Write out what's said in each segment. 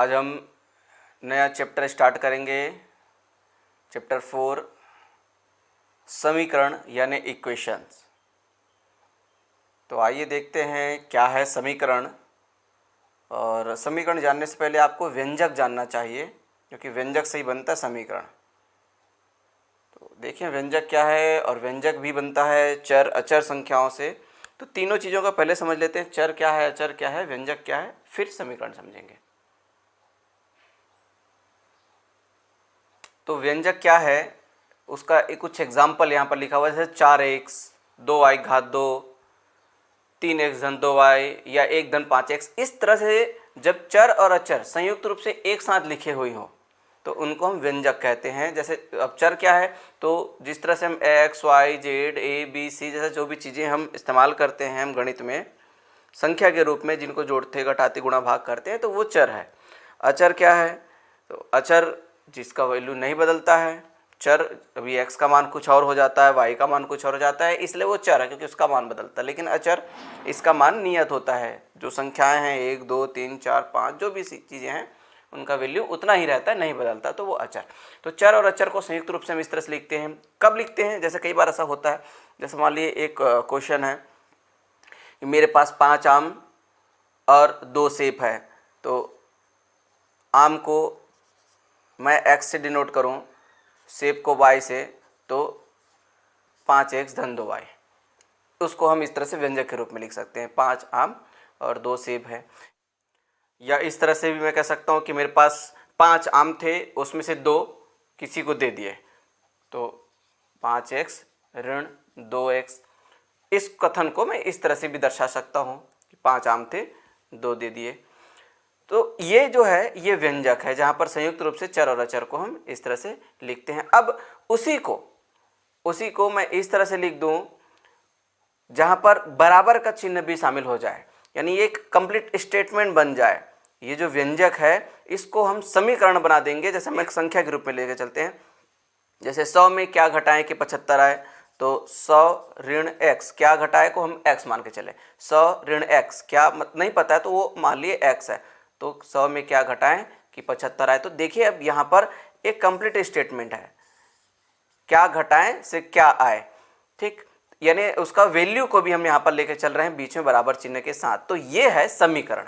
आज हम नया चैप्टर स्टार्ट करेंगे, चैप्टर 4 समीकरण यानी इक्वेशंस। तो आइए देखते हैं क्या है समीकरण। और समीकरण जानने से पहले आपको व्यंजक जानना चाहिए, क्योंकि व्यंजक से ही बनता है समीकरण। तो देखिए व्यंजक क्या है, और व्यंजक भी बनता है चर अचर संख्याओं से। तो तीनों चीज़ों का पहले समझ लेते हैं, चर क्या है, अचर क्या है, व्यंजक क्या है, फिर समीकरण समझेंगे। तो व्यंजक क्या है उसका एक कुछ एग्जाम्पल यहाँ पर लिखा हुआ है, जैसे 4x 2y घात 2, 3x धन 2y या 1 धन 5x। इस तरह से जब चर और अचर संयुक्त रूप से एक साथ लिखे हुए हों तो उनको हम व्यंजक कहते हैं। जैसे अब चर क्या है, तो जिस तरह से हम x y z a b c जैसे जो भी चीज़ें हम इस्तेमाल करते हैं हम गणित में संख्या के रूप में, जिनको जोड़ते घटाते गुणा भाग करते हैं, तो वो चर है। अचर क्या है, तो अचर जिसका वैल्यू नहीं बदलता है। चर अभी x का मान कुछ और हो जाता है, y का मान कुछ और हो जाता है, इसलिए वो चर है क्योंकि उसका मान बदलता है। लेकिन अचर इसका मान नियत होता है, जो संख्याएं हैं 1 2 3 4 5 जो भी चीज़ें हैं उनका वैल्यू उतना ही रहता है, नहीं बदलता, तो वो अचर। तो चर और अचर को संयुक्त रूप से हम इस तरह से लिखते हैं। कब लिखते हैं, जैसे कई बार ऐसा होता है, जैसे मान लीजिए एक क्वेश्चन है, मेरे पास 5 आम और 2 सेब है, तो आम को मैं x से डिनोट करूं, सेब को y से, तो 5x धन 2y, उसको हम इस तरह से व्यंजक के रूप में लिख सकते हैं। 5 आम और 2 सेब है। या इस तरह से भी मैं कह सकता हूँ कि मेरे पास 5 आम थे, उसमें से 2 किसी को दे दिए, तो 5x ऋण 2x। इस कथन को मैं इस तरह से भी दर्शा सकता हूँ कि 5 आम थे, 2 दे दिए। तो ये जो है ये व्यंजक है, जहाँ पर संयुक्त रूप से चर और अचर को हम इस तरह से लिखते हैं। अब उसी को मैं इस तरह से लिख दूं जहाँ पर बराबर का चिन्ह भी शामिल हो जाए, यानी एक कंप्लीट स्टेटमेंट बन जाए। ये जो व्यंजक है इसको हम समीकरण बना देंगे। जैसे हम एक संख्या के रूप में लेकर चलते हैं, जैसे 100 में क्या घटाएं कि 75 आए, तो 100 ऋण x, क्या घटाए को हम x मान के चले। 100 ऋण x क्या नहीं पता है तो वो मान लिए x है, तो 100 में क्या घटाएं कि 75 आए। तो देखिए अब यहाँ पर एक कंप्लीट स्टेटमेंट है, क्या घटाएं से क्या आए, ठीक, यानी उसका वैल्यू को भी हम यहाँ पर लेकर चल रहे हैं बीच में बराबर चिन्ह के साथ। तो ये है समीकरण।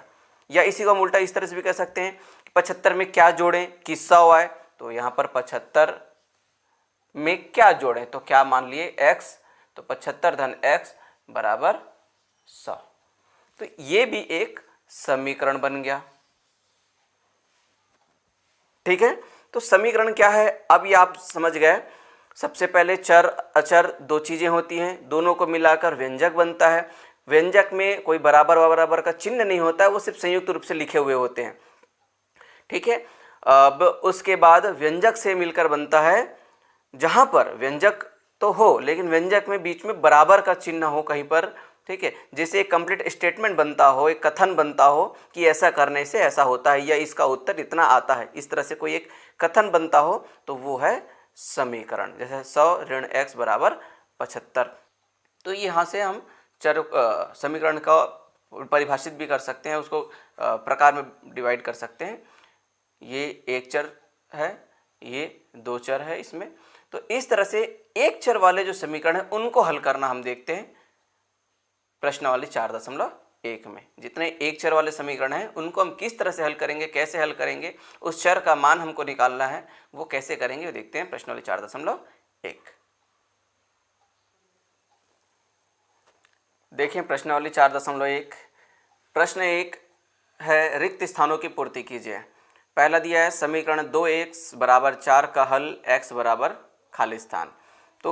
या इसी को हम उल्टा इस तरह से भी कह सकते हैं, 75 में क्या जोड़ें कि 100 आए, तो यहाँ पर 75 में क्या जोड़ें, तो क्या मान लिए x, तो 75 धन x बराबर 100। तो ये भी एक समीकरण बन गया, ठीक है। तो समीकरण क्या है, अब ये आप समझ गए। सबसे पहले चर अचर दो चीजें होती हैं, दोनों को मिलाकर व्यंजक बनता है। व्यंजक में कोई बराबर का चिन्ह नहीं होता है, वो सिर्फ संयुक्त रूप से लिखे हुए होते हैं, ठीक है। अब उसके बाद व्यंजक से मिलकर बनता है, जहां पर व्यंजक तो हो लेकिन व्यंजक में बीच में बराबर का चिन्ह हो कहीं पर, ठीक है। जैसे एक कंप्लीट स्टेटमेंट बनता हो, एक कथन बनता हो कि ऐसा करने से ऐसा होता है या इसका उत्तर इतना आता है, इस तरह से कोई एक कथन बनता हो, तो वो है समीकरण। जैसे 100 ऋण x बराबर 75। तो यहाँ से हम चर समीकरण का परिभाषित भी कर सकते हैं, उसको प्रकार में डिवाइड कर सकते हैं। ये एक चर है, ये 2 चर है इसमें। तो इस तरह से एक चर वाले जो समीकरण है उनको हल करना हम देखते हैं प्रश्नावली 4.1 में। जितने एक चर वाले समीकरण हैं उनको हम किस तरह से हल करेंगे, कैसे हल करेंगे, उस चर का मान हमको निकालना है, वो कैसे करेंगे वो देखते हैं प्रश्नावली 4.1। देखें प्रश्नावली 4.1। प्रश्न 1 है, रिक्त स्थानों की पूर्ति कीजिए। पहला दिया है समीकरण 2x बराबर 4 का हल x बराबर खाली स्थान। तो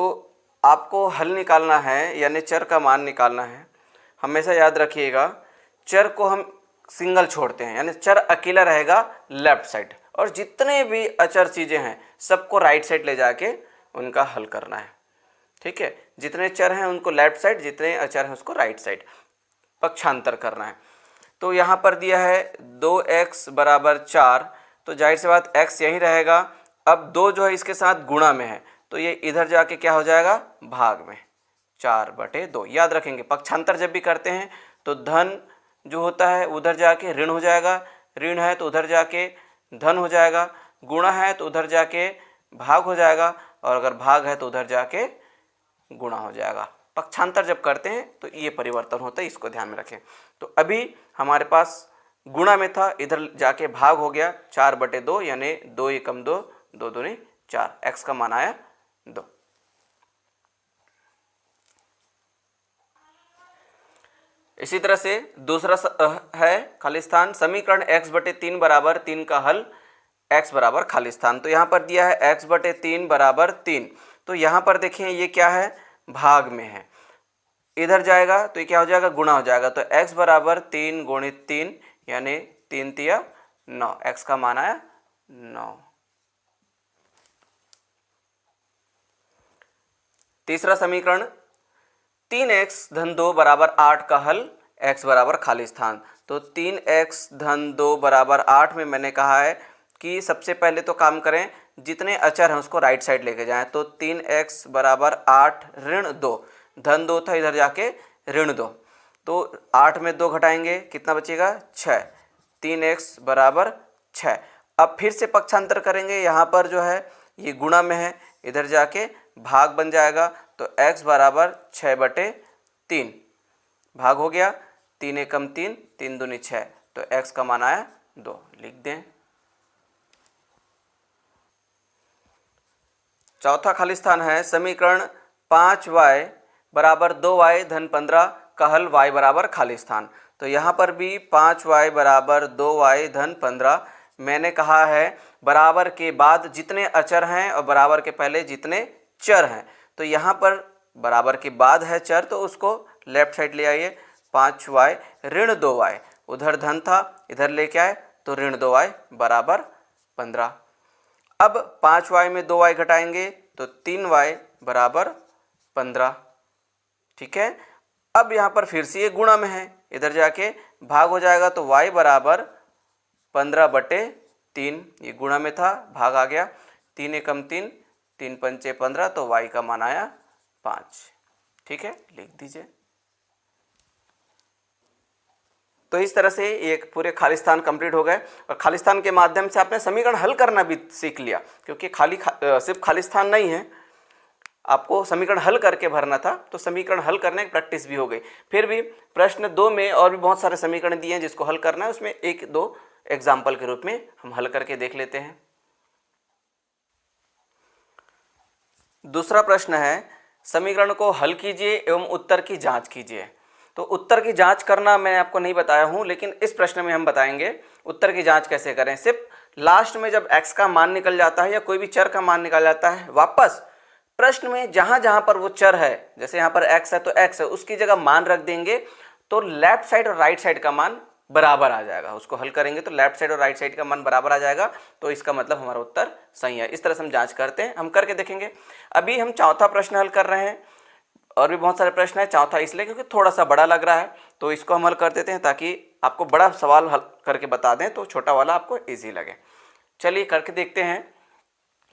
आपको हल निकालना है, यानी चर का मान निकालना है। हमेशा याद रखिएगा चर को हम सिंगल छोड़ते हैं, यानी चर अकेला रहेगा लेफ्ट साइड, और जितने भी अचर चीज़ें हैं सबको राइट साइड ले जाके उनका हल करना है, ठीक है। जितने चर हैं उनको लेफ्ट साइड, जितने अचर हैं उसको राइट साइड पक्षांतर करना है। तो यहाँ पर दिया है 2x बराबर 4, तो जाहिर सी बात x यहीं रहेगा। अब 2 जो है इसके साथ गुणा में है, तो ये इधर जाके क्या हो जाएगा, भाग में, 4/2। याद रखेंगे पक्षांतर जब भी करते हैं तो धन जो होता है उधर जाके ऋण हो जाएगा, ऋण है तो उधर जाके धन हो जाएगा, गुणा है तो उधर जाके भाग हो जाएगा, और अगर भाग है तो उधर जाके गुणा हो जाएगा। पक्षांतर जब करते हैं तो ये परिवर्तन होता है, इसको ध्यान में रखें। तो अभी हमारे पास गुणा में था, इधर जाके भाग हो गया, 4/2 यानी 2 एकम 2, 2 दूनी 4, x का मान आया 2। इसी तरह से दूसरा है खाली स्थान। समीकरण x/3 बराबर 3 का हल, x बराबर खाली स्थान। तो यहाँ पर दिया है x/3 बराबर 3। तो यहाँ पर देखें ये क्या है, भाग में है, इधर जाएगा तो ये क्या हो जाएगा, गुणा हो जाएगा। तो x बराबर 3 गुणित 3 यानी 3 तिया 9, x का मान आया 9। तीसरा समीकरण 3x धन 2 बराबर 8 का हल, x बराबर खाली स्थान। तो 3x धन 2 बराबर 8 में मैंने कहा है कि सबसे पहले तो काम करें, जितने अचर हैं उसको राइट साइड लेके जाएं। तो 3x बराबर 8 ऋण 2, धन 2 था, इधर जाके ऋण 2, तो 8 में 2 घटाएंगे, कितना बचेगा 6, 3x बराबर 6। अब फिर से पक्षांतर करेंगे, यहाँ पर जो है ये गुणा में है, इधर जाके भाग बन जाएगा। तो x बराबर 6/3, भाग हो गया, 3 एकम 3, 3 दूनी 6, तो x का मान आया 2, लिख दें। चौथा खाली स्थान है समीकरण 5y बराबर 2y धन 15 का हल, y बराबर खाली स्थान। तो यहाँ पर भी 5y बराबर 2y धन 15, मैंने कहा है बराबर के बाद जितने अचर हैं और बराबर के पहले जितने चर हैं। तो यहाँ पर बराबर के बाद है चर, तो उसको लेफ्ट साइड ले आइए। 5y ऋण 2y, उधर धन था, इधर लेके आए तो ऋण 2y बराबर 15। अब 5y में 2y घटाएंगे तो 3y बराबर 15, ठीक है। अब यहाँ पर फिर से ये गुणा में है, इधर जाके भाग हो जाएगा, तो y बराबर 15/3, ये गुणा में था, भाग आ गया, 3 एकम 3, 3 पंचे 15, तो y का मान आया 5, ठीक है, लिख दीजिए। तो इस तरह से ये पूरे खाली स्थान कंप्लीट हो गए, और खाली स्थान के माध्यम से आपने समीकरण हल करना भी सीख लिया, क्योंकि सिर्फ खाली स्थान नहीं है, आपको समीकरण हल करके भरना था, तो समीकरण हल करने की प्रैक्टिस भी हो गई। फिर भी प्रश्न 2 में और भी बहुत सारे समीकरण दिए हैं जिसको हल करना है, उसमें 1-2 एग्जाम्पल के रूप में हम हल करके देख लेते हैं। दूसरा प्रश्न है, समीकरण को हल कीजिए एवं उत्तर की जांच कीजिए। तो उत्तर की जांच करना मैं आपको नहीं बताया हूं, लेकिन इस प्रश्न में हम बताएंगे उत्तर की जांच कैसे करें। सिर्फ लास्ट में जब x का मान निकल जाता है या कोई भी चर का मान निकल जाता है, वापस प्रश्न में जहां जहां पर वो चर है, जैसे यहाँ पर x है तो x है, उसकी जगह मान रख देंगे, तो लेफ्ट साइड और राइट साइड का मान बराबर आ जाएगा। उसको हल करेंगे तो लेफ्ट साइड और राइट साइड का मान बराबर आ जाएगा, तो इसका मतलब हमारा उत्तर सही है। इस तरह से हम जांच करते हैं, हम करके देखेंगे। अभी हम चौथा प्रश्न हल कर रहे हैं, और भी बहुत सारे प्रश्न है। चौथा इसलिए क्योंकि थोड़ा सा बड़ा लग रहा है, तो इसको हम हल कर देते हैं ताकि आपको बड़ा सवाल हल करके बता दें तो छोटा वाला आपको ईजी लगे। चलिए करके देखते हैं।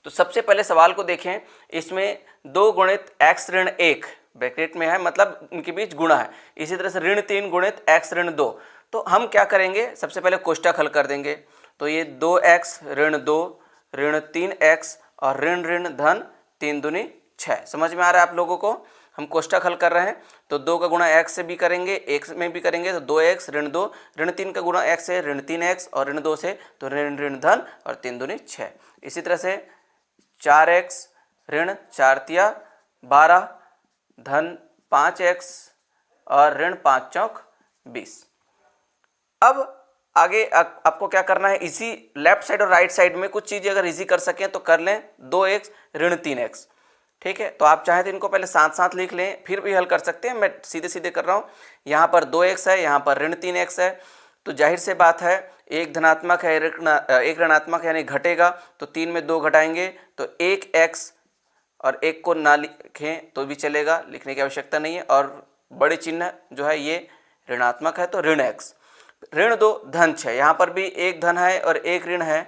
तो सबसे पहले सवाल को देखें, इसमें 2 गुणित x ऋण 1 ब्रैकेट में है, मतलब उनके बीच गुणा है। इसी तरह से ऋण 3 गुणित x ऋण 2। तो हम क्या करेंगे, सबसे पहले कोष्ठक हल कर देंगे। तो ये 2x ऋण 2 ऋण 3x और ऋण ऋण धन 3 दूनी 6। समझ में आ रहा है आप लोगों को? हम कोष्ठक हल कर रहे हैं, तो 2 का गुणा x से भी करेंगे, x में भी करेंगे, तो 2x ऋण 2 ऋण 3 का गुणा x से ऋण 3x और ऋण 2 से तो ऋण ऋण धन और 3 दूनी 6। इसी तरह से 4x ऋण 4 तिया 12 धन 5x और ऋण 5 चौक 20। अब आगे आपको क्या करना है, इसी लेफ्ट साइड और राइट साइड में कुछ चीज़ें अगर इजी कर सकें तो कर लें। 2x ऋण 3x, ठीक है। तो आप चाहें तो इनको पहले साथ साथ लिख लें, फिर भी हल कर सकते हैं। मैं सीधे सीधे कर रहा हूँ। यहाँ पर 2x है, यहाँ पर ऋण 3x है, तो जाहिर से बात है एक धनात्मक है एक ऋणात्मक है, यानी घटेगा, तो 3 में 2 घटाएंगे तो 1x, और 1 को ना लिखें तो भी चलेगा, लिखने की आवश्यकता नहीं है। और बड़े चिन्ह जो है ये ऋणात्मक है, तो ऋण x। ऋण 2 धन 6, यहाँ पर भी एक धन है और एक ऋण है,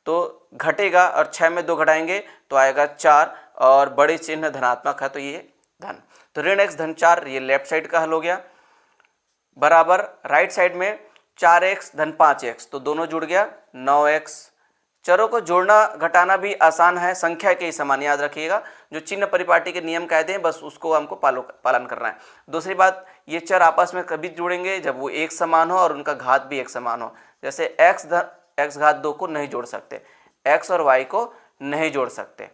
तो घटेगा, और 6 में 2 घटाएंगे तो आएगा 4, और बड़े चिन्ह धनात्मक है तो ये धन। तो ऋण x धन 4 ये लेफ्ट साइड का हल हो गया, बराबर राइट साइड में 4x धन 5x, तो दोनों जुड़ गया 9x। चरों को जोड़ना घटाना भी आसान है, संख्या के ही समान, याद रखिएगा। जो चिन्ह परिपाटी के नियम कहते हैं बस उसको हमको पालन करना है। दूसरी बात, ये चर आपस में कभी जुड़ेंगे जब वो एक समान हो और उनका घात भी एक समान हो। जैसे x घात 2 को नहीं जोड़ सकते, x और y को नहीं जोड़ सकते,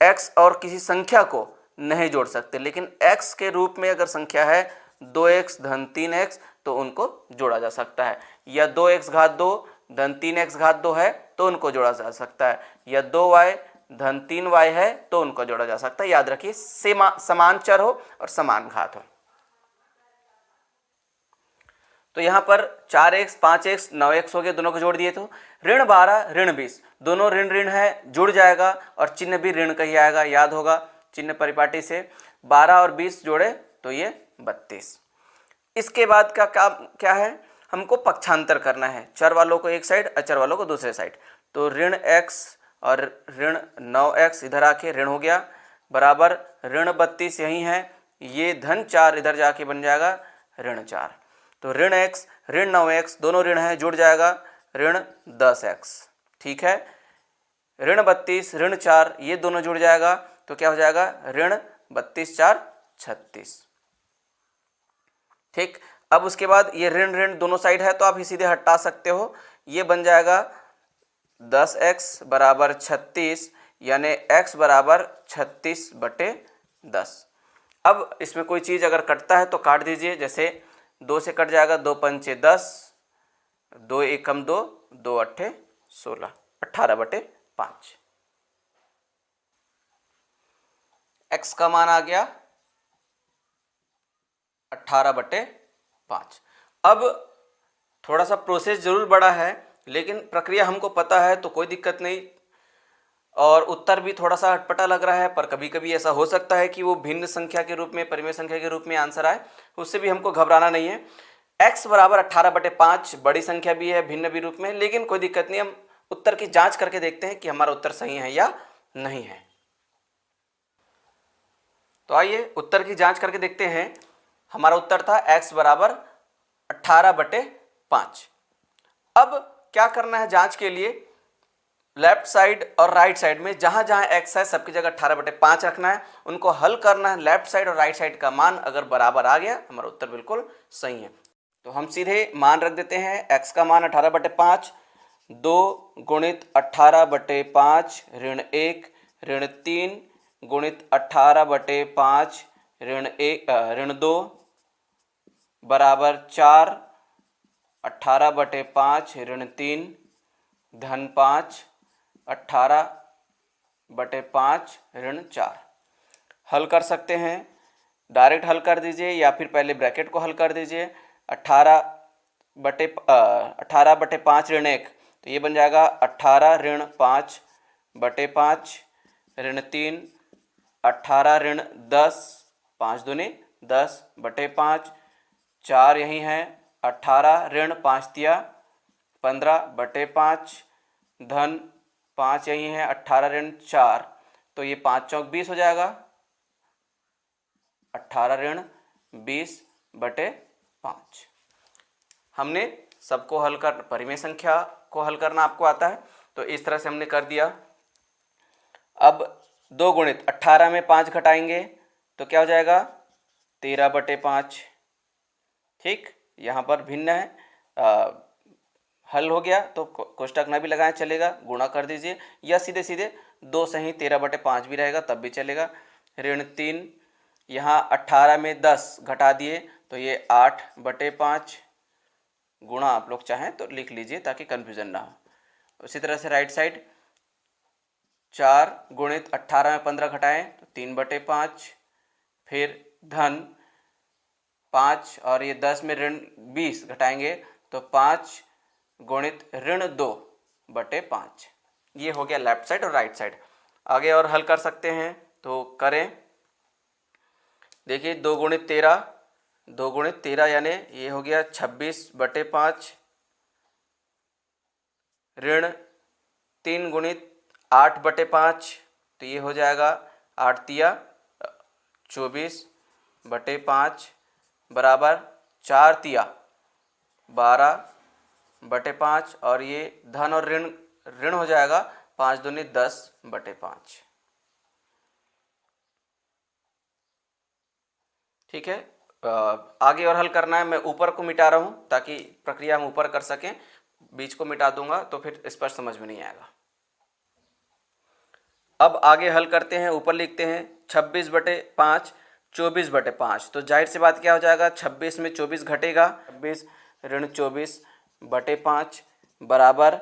x और किसी संख्या को नहीं जोड़ सकते, लेकिन x के रूप में अगर संख्या है 2x धन 3x तो उनको जोड़ा जा सकता है, या 2x घात 2 धन 3x घात 2 है तो उनको जोड़ा जा सकता है, या 2y धन 3y है तो उनको जोड़ा जा सकता है। याद रखिए समान चर हो और समान घात हो। तो यहाँ पर 4x 5x 9x हो गए, दोनों को जोड़ दिए तो ऋण 12 ऋण 20, दोनों ऋण ऋण है, जुड़ जाएगा और चिन्ह भी ऋण का ही आएगा, याद होगा चिन्ह परिपाटी से। 12 और 20 जोड़े तो ये 32। इसके बाद का काम क्या है, हमको पक्षांतर करना है, चर वालों को एक साइड, अचर वालों को दूसरे साइड। तो ऋण x और ऋण 9x इधर आके ऋण हो गया, बराबर ऋण 32 यही है, ये धन 4 इधर जाके बन जाएगा ऋण 4। तो ऋण x ऋण 9x दोनों ऋण है, जुड़ जाएगा ऋण 10x। ठीक है, ऋण 32 ऋण 4 ये दोनों जुड़ जाएगा तो क्या हो जाएगा ऋण 32 4 36। ठीक, अब उसके बाद ये ऋण ऋण दोनों साइड है तो आप सीधे हटा सकते हो, ये बन जाएगा 10x बराबर 36, यानी x बराबर 36/10। अब इसमें कोई चीज़ अगर कटता है तो काट दीजिए, जैसे 2 से कट जाएगा, 2 पंचे 10, 2 एकम 2, 2 अट्ठे 16, 18/5। x का मान आ गया 18/5। अब थोड़ा सा प्रोसेस जरूर बड़ा है, लेकिन प्रक्रिया हमको पता है तो कोई दिक्कत नहीं, और उत्तर भी थोड़ा सा अटपटा लग रहा है, पर कभी कभी ऐसा हो सकता है कि वो भिन्न संख्या के रूप में, परिमेय संख्या के रूप में आंसर आए, उससे भी हमको घबराना नहीं है। x बराबर 18/5 बड़ी संख्या भी है, भिन्न भी रूप में, लेकिन कोई दिक्कत नहीं, हम उत्तर की जांच करके देखते हैं कि हमारा उत्तर सही है या नहीं है। तो आइए उत्तर की जांच करके देखते हैं। हमारा उत्तर था x बराबर 18/5। अब क्या करना है जांच के लिए, लेफ्ट साइड और राइट साइड में जहां जहां x है सबकी जगह 18/5 रखना है, उनको हल करना है। लेफ्ट साइड और राइट साइड का मान अगर बराबर आ गया हमारा उत्तर बिल्कुल सही है। तो हम सीधे मान रख देते हैं, x का मान 18/5, 2 गुणित 18/5 ऋण 1 ऋण 3 गुणित 18/5 ऋण 2 बराबर 4, 18/5 ऋण 3 धन 5, 18/5 ऋण 4। हल कर सकते हैं, डायरेक्ट हल कर दीजिए या फिर पहले ब्रैकेट को हल कर दीजिए। 18/5 ऋण 1 तो ये बन जाएगा 18 ऋण 5/5 ऋण 3, 18 ऋण 10, 5 दूनी 10/5, 4 यही है, 18 ऋण 5 तिया 15/5 धन 5 यही है, 18 ऋण 4 तो ये 5 चौक 20 हो जाएगा, 18 ऋण 20/5। हमने सबको हल कर, परिमेय संख्या को हल करना आपको आता है तो इस तरह से हमने कर दिया। अब 2 गुणित 18 में 5 घटाएंगे तो क्या हो जाएगा 13/5। ठीक, यहाँ पर भिन्न है, हल हो गया तो कोष्टक ना भी लगाएं चलेगा, गुणा कर दीजिए, या सीधे सीधे 2 से ही 13/5 भी रहेगा तब भी चलेगा। ऋण 3, यहाँ 18 में 10 घटा दिए तो ये 8/5, गुणा आप लोग चाहें तो लिख लीजिए ताकि कन्फ्यूजन ना हो। उसी तरह से राइट साइड 4 गुणित 18 में 15 घटाएं तो 3/5, फिर धन 5 और ये 10 में ऋण 20 घटाएंगे तो 5 गुणित ऋण 2/5। ये हो गया लेफ्ट साइड और राइट साइड। आगे और हल कर सकते हैं तो करें। देखिए 2 गुणित 13 यानी ये हो गया 26/5 ऋण 3 गुणित 8/5 तो ये हो जाएगा 8 तिया 24/5 बराबर 4 तिया 12 बटे 5 और ये धन और ऋण ऋण हो जाएगा, 5 दूनी 10 बटे 5। ठीक है, आगे और हल करना है। मैं ऊपर को मिटा रहा हूँ ताकि प्रक्रिया हम ऊपर कर सकें, बीच को मिटा दूंगा तो फिर स्पष्ट समझ में नहीं आएगा। अब आगे हल करते हैं। ऊपर लिखते हैं 26 बटे 5 24 बटे 5। तो जाहिर सी बात क्या हो जाएगा, 26 में 24 घटेगा, 26 ऋण 24 बटे 5 बराबर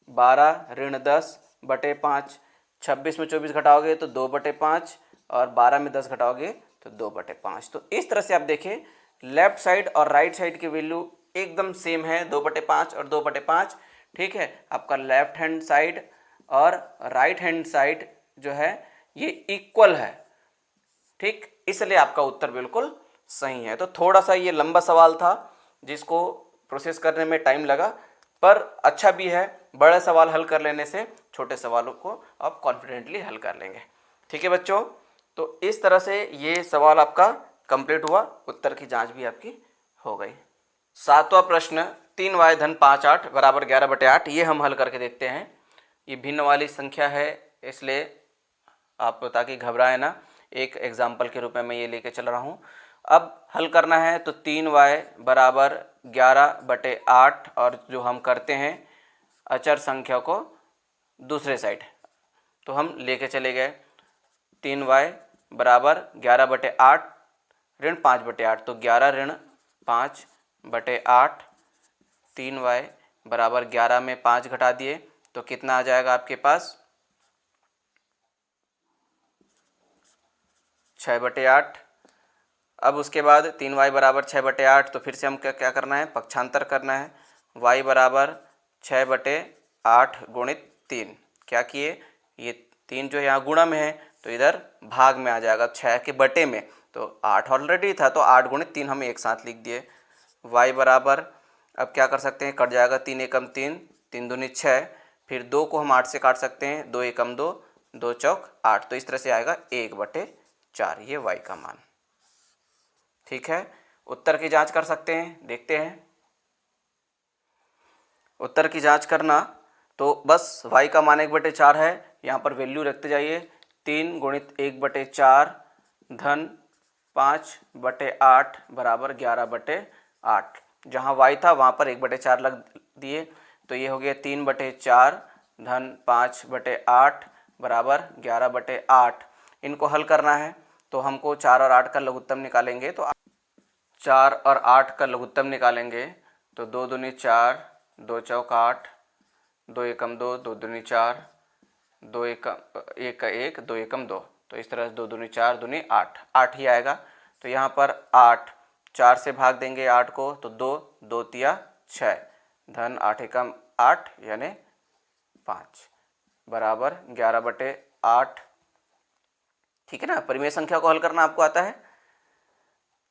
12 ऋण 10 बटे 5। 26 में 24 घटाओगे तो 2 बटे 5 और 12 में 10 घटाओगे तो 2 बटे 5। तो इस तरह से आप देखें, लेफ्ट साइड और राइट साइड की वैल्यू एकदम सेम है, 2 बटे 5 और 2 बटे 5। ठीक है, आपका लेफ्ट हैंड साइड और राइट हैंड साइड जो है ये इक्वल है। ठीक, इसलिए आपका उत्तर बिल्कुल सही है। तो थोड़ा सा ये लंबा सवाल था जिसको प्रोसेस करने में टाइम लगा, पर अच्छा भी है। बड़ा सवाल हल कर लेने से छोटे सवालों को आप कॉन्फिडेंटली हल कर लेंगे। ठीक है बच्चों, तो इस तरह से ये सवाल आपका कंप्लीट हुआ, उत्तर की जांच भी आपकी हो गई। 7वां प्रश्न 3y धन 5 8 बराबर 11 बटे 8, ये हम हल करके देखते हैं। ये भिन्न वाली संख्या है, इसलिए आप ताकि घबराए ना, एक एग्जाम्पल के रूप में मैं ये लेके चल रहा हूँ। अब हल करना है तो 3y बराबर 11 बटे 8, और जो हम करते हैं अचर संख्या को दूसरे साइड, तो हम लेके चले गए 3y बराबर 11 बटे 8 ऋण 5 बटे 8, तो 11 ऋण 5 बटे 8। 3y बराबर 11 में 5 घटा दिए तो कितना आ जाएगा आपके पास, 6 बटे 8। अब उसके बाद 3y बराबर 6 बटे 8, तो फिर से हम क्या करना है, पक्षांतर करना है। y बराबर 6 बटे 8 गुणित 3, क्या किए, ये 3 जो यहाँ गुणा में है तो इधर भाग में आ जाएगा, 6 के बटे में, तो 8 ऑलरेडी था तो 8 गुणित 3 हम एक साथ लिख दिए। y बराबर, अब क्या कर सकते हैं, कट जाएगा, 3 एकम 3, 3 दूनी 6, फिर 2 को हम 8 से काट सकते हैं, 2 एकम 2, 2 चौक 8, तो इस तरह से आएगा 1 बटे 4, ये y का मान। ठीक है, उत्तर की जांच कर सकते हैं, देखते हैं। उत्तर की जांच करना तो बस y का मान 1 बटे 4 है, यहाँ पर वैल्यू रखते जाइए, 3 गुणित 1 बटे 4 धन 5 बटे 8 बराबर 11 बटे 8। जहाँ y था वहाँ पर 1 बटे 4 लग दिए, तो ये हो गया 3 बटे 4 धन 5 बटे 8 बराबर 11 बटे 8। इनको हल करना है तो हमको 4 और 8 का लघुत्तम निकालेंगे, तो 4 और 8 का लघुत्तम निकालेंगे तो 2 दूनी 4, 2 चौक 8, 2 एकम 2, 2 दूनी 4, 2 एकम 1 का 1, 2 एकम 2, तो इस तरह से 2 दूनी 4 दूनी 8, 8 ही आएगा। तो यहाँ पर 8, 4 से भाग देंगे 8 को तो 2, 2 तिया 6 धन 8 एकम 8 यानी 5 बराबर 11 बटे 8। ठीक है ना, परिमेय संख्या को हल करना आपको आता है।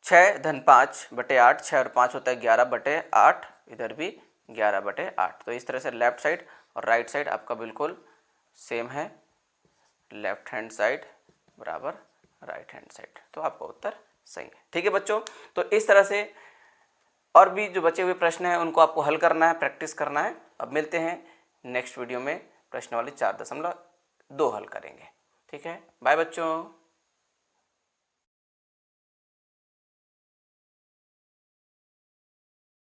6 धन 5 बटे 8, 6 और 5 होता है 11 बटे 8, इधर भी 11 बटे 8। तो इस तरह से लेफ्ट साइड और राइट साइड आपका बिल्कुल सेम है, लेफ्ट हैंड साइड बराबर राइट हैंड साइड, तो आपका उत्तर सही है। ठीक है बच्चों, तो इस तरह से और भी जो बचे हुए प्रश्न हैं उनको आपको हल करना है, प्रैक्टिस करना है। अब मिलते हैं नेक्स्ट वीडियो में, प्रश्नावली 4.2 हल करेंगे। ठीक है, बाय बच्चों।